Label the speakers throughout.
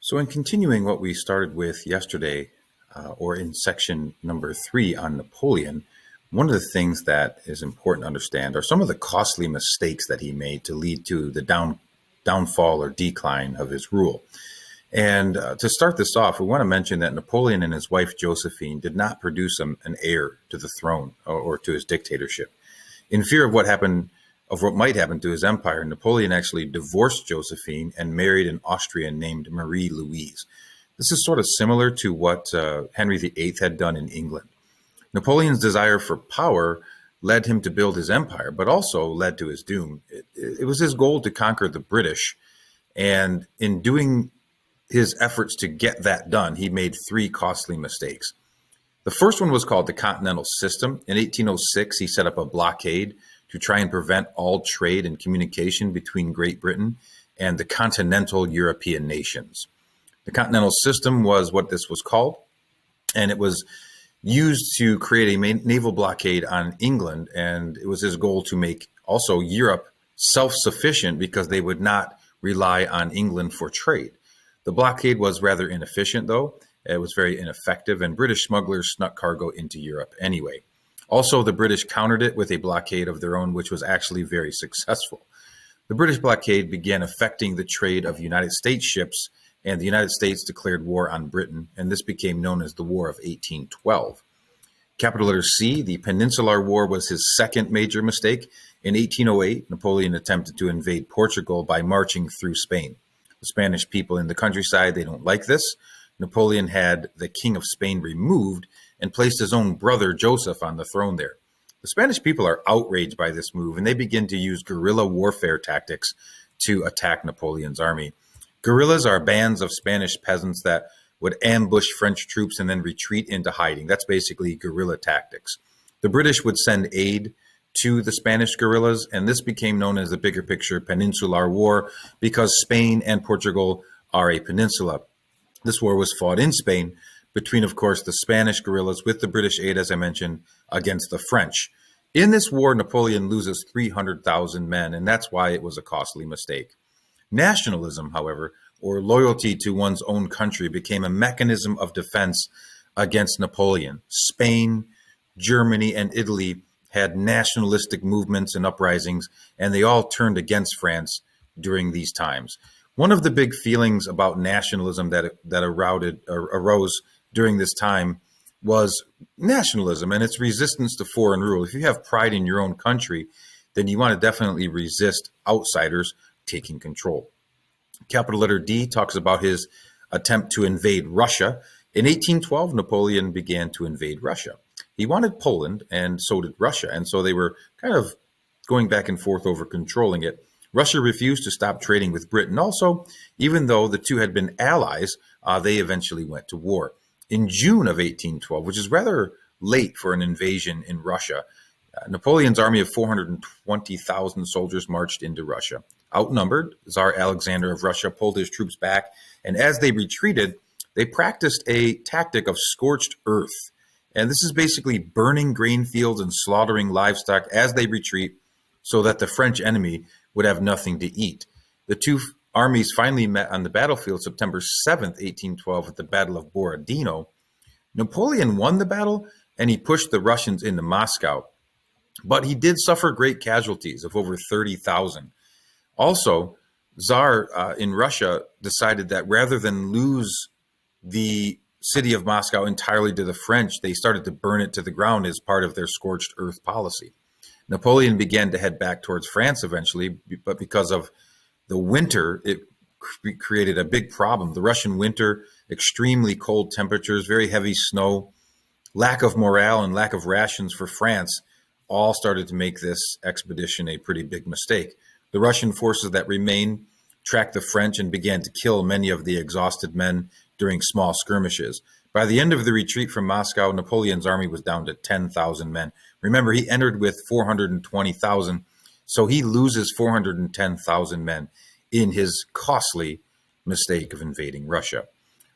Speaker 1: So, in continuing what we started with yesterday, or in section number 3 on Napoleon, one of the things that is important to understand are some of the costly mistakes that he made to lead to the downfall or decline of his rule. And to start this off, we want to mention that Napoleon and his wife Josephine did not produce an heir to the throne or to his dictatorship. In fear of what might happen to his empire, Napoleon actually divorced Josephine and married an Austrian named Marie Louise. This is sort of similar to what Henry VIII had done in England. Napoleon's desire for power led him to build his empire, but also led to his doom. It was his goal to conquer the British, and in doing his efforts to get that done, he made 3 costly mistakes. The first one was called the Continental System. In 1806, he set up a blockade to try and prevent all trade and communication between Great Britain and the continental European nations. The Continental System was what this was called, and it was used to create a naval blockade on England, and it was his goal to make also Europe self-sufficient because they would not rely on England for trade. The blockade was rather inefficient, though. It was very ineffective, and British smugglers snuck cargo into Europe anyway. Also, the British countered it with a blockade of their own, which was actually very successful. The British blockade began affecting the trade of United States ships, and the United States declared war on Britain, and this became known as the War of 1812. Capital letter C, the Peninsular War, was his second major mistake. In 1808, Napoleon attempted to invade Portugal by marching through Spain. The Spanish people in the countryside, they don't like this. Napoleon had the King of Spain removed and placed his own brother Joseph on the throne there. The Spanish people are outraged by this move, and they begin to use guerrilla warfare tactics to attack Napoleon's army. Guerrillas are bands of Spanish peasants that would ambush French troops and then retreat into hiding. That's basically guerrilla tactics. The British would send aid to the Spanish guerrillas, and this became known as the bigger picture Peninsular War because Spain and Portugal are a peninsula. This war was fought in Spain between, of course, the Spanish guerrillas with the British aid, as I mentioned, against the French. In this war, Napoleon loses 300,000 men, and that's why it was a costly mistake. Nationalism, however, or loyalty to one's own country, became a mechanism of defense against Napoleon. Spain, Germany, and Italy had nationalistic movements and uprisings, and they all turned against France during these times. One of the big feelings about nationalism that arose during this time was nationalism and its resistance to foreign rule. If you have pride in your own country, then you want to definitely resist outsiders taking control. Capital letter D talks about his attempt to invade Russia. In 1812, Napoleon began to invade Russia. He wanted Poland, and so did Russia, and so they were kind of going back and forth over controlling it. Russia refused to stop trading with Britain. Also, even though the two had been allies, they eventually went to war. In June of 1812, which is rather late for an invasion in Russia, Napoleon's army of 420,000 soldiers marched into Russia. Outnumbered, Tsar Alexander of Russia pulled his troops back, and as they retreated, they practiced a tactic of scorched earth. And this is basically burning grain fields and slaughtering livestock as they retreat so that the French enemy would have nothing to eat. The two armies finally met on the battlefield September 7th, 1812 at the Battle of Borodino. Napoleon won the battle and he pushed the Russians into Moscow, but he did suffer great casualties of over 30,000. Also, Tsar in Russia decided that rather than lose the city of Moscow entirely to the French, they started to burn it to the ground as part of their scorched earth policy. Napoleon began to head back towards France eventually, but because of the winter, it created a big problem. The Russian winter, extremely cold temperatures, very heavy snow, lack of morale, and lack of rations for France all started to make this expedition a pretty big mistake. The Russian forces that remained tracked the French and began to kill many of the exhausted men during small skirmishes. By the end of the retreat from Moscow, Napoleon's army was down to 10,000 men. Remember, he entered with 420,000, so he loses 410,000 men in his costly mistake of invading Russia.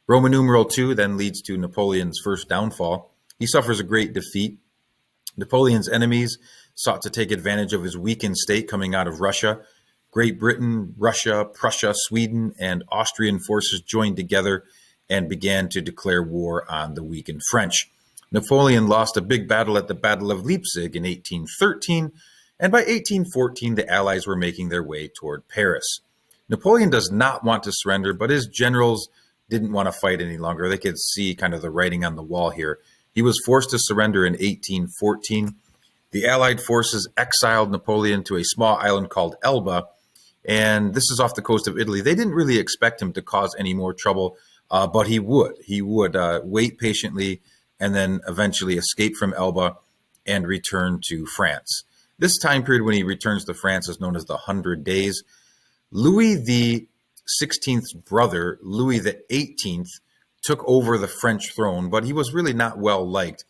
Speaker 1: Roman numeral 2 then leads to Napoleon's first downfall. He suffers a great defeat. Napoleon's enemies sought to take advantage of his weakened state coming out of Russia. Great Britain, Russia, Prussia, Sweden, and Austrian forces joined together and began to declare war on the weakened French. Napoleon lost a big battle at the Battle of Leipzig in 1813, and by 1814 the Allies were making their way toward Paris. Napoleon does not want to surrender, but his generals didn't want to fight any longer. They could see kind of the writing on the wall here. He was forced to surrender in 1814. The Allied forces exiled Napoleon to a small island called Elba, and this is off the coast of Italy. They didn't really expect him to cause any more trouble, but he would. He would wait patiently and then eventually escape from Elba and return to France. This time period when he returns to France is known as the 100 Days. Louis the 16th's brother, Louis the 18th, took over the French throne, but he was really not well liked.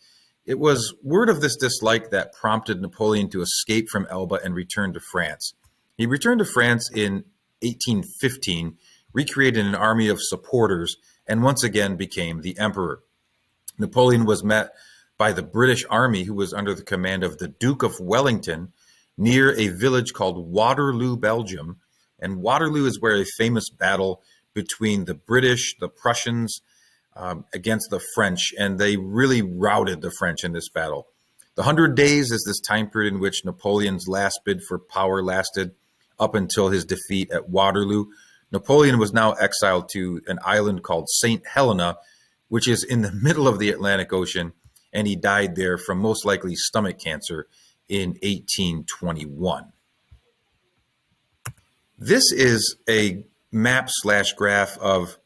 Speaker 1: It was word of this dislike that prompted Napoleon to escape from Elba and return to France. He returned to France in 1815, recreated an army of supporters, and once again became the emperor. Napoleon was met by the British army, who was under the command of the Duke of Wellington, near a village called Waterloo, Belgium. And Waterloo is where a famous battle between the British, the Prussians, against the French, and they really routed the French in this battle. The 100 Days is this time period in which Napoleon's last bid for power lasted up until his defeat at Waterloo. Napoleon was now exiled to an island called St. Helena, which is in the middle of the Atlantic Ocean, and he died there from most likely stomach cancer in 1821. This is a map/graph of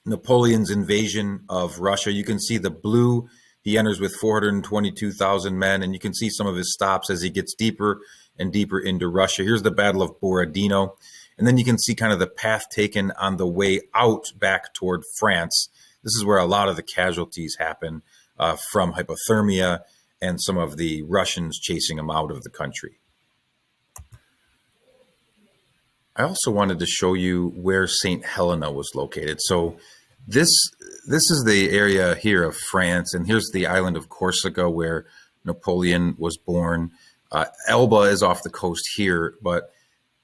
Speaker 1: Napoleon's invasion of Russia. You can see the blue, he enters with 422,000 men, and you can see some of his stops as he gets deeper and deeper into Russia. Here's the Battle of Borodino. And then you can see kind of the path taken on the way out back toward France. This is where a lot of the casualties happen from hypothermia and some of the Russians chasing him out of the country. I also wanted to show you where St. Helena was located. So this is the area here of France, and here's the island of Corsica where Napoleon was born. Elba is off the coast here, but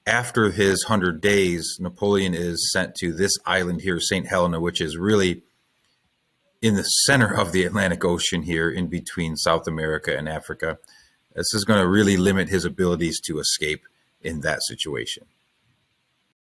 Speaker 1: after his 100 days, Napoleon is sent to this island here, St. Helena, which is really in the center of the Atlantic Ocean here in between South America and Africa. This is going to really limit his abilities to escape in that situation.